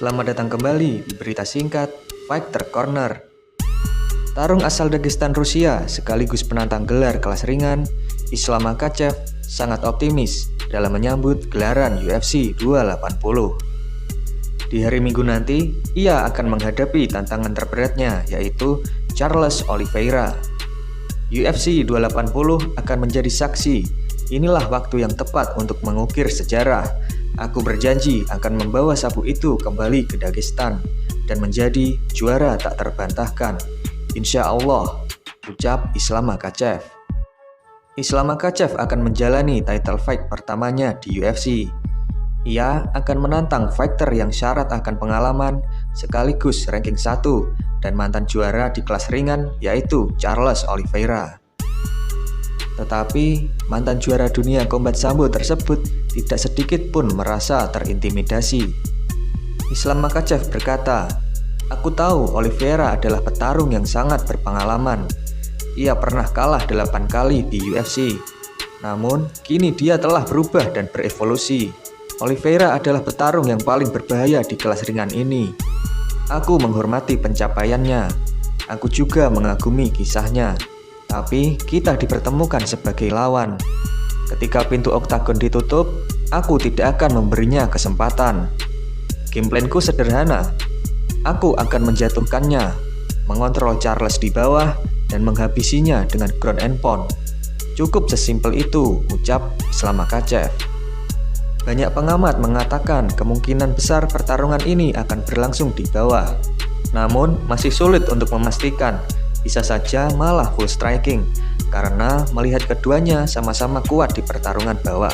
Selamat datang kembali di berita singkat Fighter Corner. Tarung asal Dagestan Rusia sekaligus penantang gelar kelas ringan, Islam Makhachev sangat optimis dalam menyambut gelaran UFC 280. Di hari Minggu nanti, ia akan menghadapi tantangan terberatnya yaitu Charles Oliveira. UFC 280 akan menjadi saksi. Inilah waktu yang tepat untuk mengukir sejarah. Aku berjanji akan membawa sapu itu kembali ke Dagestan dan menjadi juara tak terbantahkan. Insya Allah, ucap Islam Makhachev. Islam Makhachev akan menjalani title fight pertamanya di UFC. Ia akan menantang fighter yang syarat akan pengalaman sekaligus ranking 1 dan mantan juara di kelas ringan yaitu Charles Oliveira. Tetapi mantan juara dunia combat sambo tersebut tidak sedikit pun merasa terintimidasi. Islam Makhachev berkata, "Aku tahu Oliveira adalah petarung yang sangat berpengalaman. Ia pernah kalah 8 kali di UFC. Namun, kini dia telah berubah dan berevolusi. Oliveira adalah petarung yang paling berbahaya di kelas ringan ini. Aku menghormati pencapaiannya. Aku juga mengagumi kisahnya. Tapi kita dipertemukan sebagai lawan. Ketika pintu oktagon ditutup, aku tidak akan memberinya kesempatan. Gameplanku sederhana. Aku akan menjatuhkannya, mengontrol Charles di bawah, dan menghabisinya dengan ground and pound. Cukup sesimpel itu, ucap Islam Makhachev." Banyak pengamat mengatakan kemungkinan besar pertarungan ini akan berlangsung di bawah. Namun, masih sulit untuk memastikan. Bisa saja malah full striking, karena melihat keduanya sama-sama kuat di pertarungan bawah.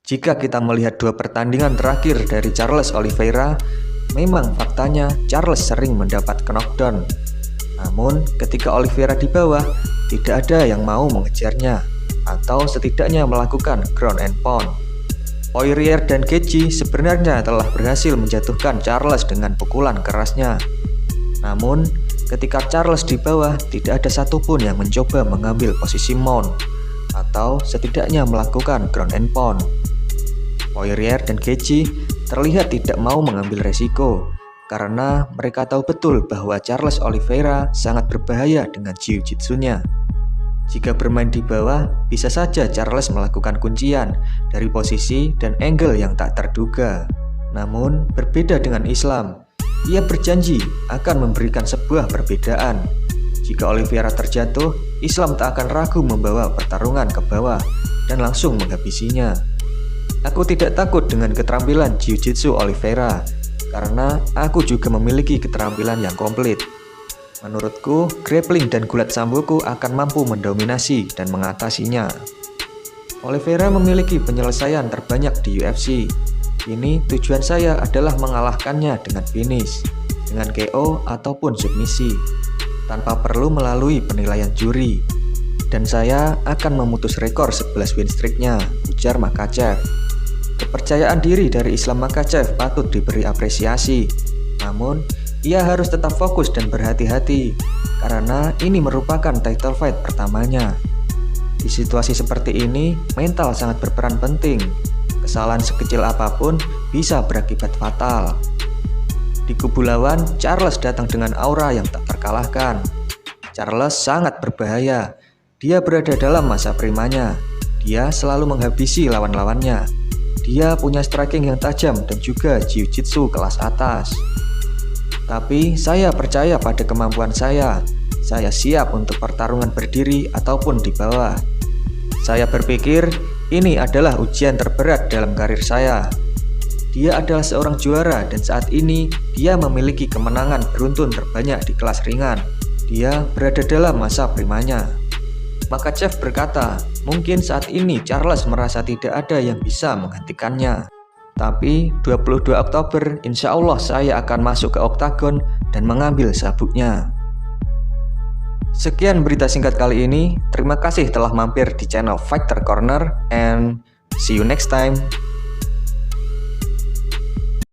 Jika kita melihat 2 pertandingan terakhir dari Charles Oliveira, memang faktanya Charles sering mendapat knockdown. Namun, ketika Oliveira di bawah, tidak ada yang mau mengejarnya, atau setidaknya melakukan ground and pound. Poirier dan Gaethje sebenarnya telah berhasil menjatuhkan Charles dengan pukulan kerasnya. Namun, ketika Charles di bawah, tidak ada satupun yang mencoba mengambil posisi mount, atau setidaknya melakukan ground and pound. Poirier dan Gaethje terlihat tidak mau mengambil resiko, karena mereka tahu betul bahwa Charles Oliveira sangat berbahaya dengan jiu-jitsunya. Jika bermain di bawah, bisa saja Charles melakukan kuncian dari posisi dan angle yang tak terduga. Namun, berbeda dengan Islam, ia berjanji akan memberikan sebuah perbedaan. Jika Oliveira terjatuh, Islam tak akan ragu membawa pertarungan ke bawah dan langsung menghabisinya. Aku tidak takut dengan keterampilan jiu-jitsu Oliveira, karena aku juga memiliki keterampilan yang komplit. Menurutku, grappling dan gulat samboku akan mampu mendominasi dan mengatasinya. Oliveira memiliki penyelesaian terbanyak di UFC. Kini tujuan saya adalah mengalahkannya dengan finish, dengan KO ataupun submisi, tanpa perlu melalui penilaian juri. Dan saya akan memutus rekor 11 win streaknya, ujar Makhachev. Kepercayaan diri dari Islam Makhachev patut diberi apresiasi. Namun, ia harus tetap fokus dan berhati-hati, karena ini merupakan title fight pertamanya. Di situasi seperti ini, mental sangat berperan penting. Kesalahan sekecil apapun bisa berakibat fatal. Di kubu lawan, Charles datang dengan aura yang tak terkalahkan. Charles sangat berbahaya. Dia berada dalam masa primanya. Dia selalu menghabisi lawan-lawannya. Dia punya striking yang tajam dan juga jiu-jitsu kelas atas. Tapi saya percaya pada kemampuan saya. Saya siap untuk pertarungan berdiri ataupun di bawah. Saya berpikir ini adalah ujian terberat dalam karir saya. Dia adalah seorang juara dan saat ini dia memiliki kemenangan beruntun terbanyak di kelas ringan. Dia berada dalam masa primanya. Makhachev berkata, mungkin saat ini Charles merasa tidak ada yang bisa menghentikannya. Tapi 22 Oktober insya Allah saya akan masuk ke oktagon dan mengambil sabuknya. Sekian berita singkat kali ini. Terima kasih telah mampir di channel Fighter Corner and see you next time.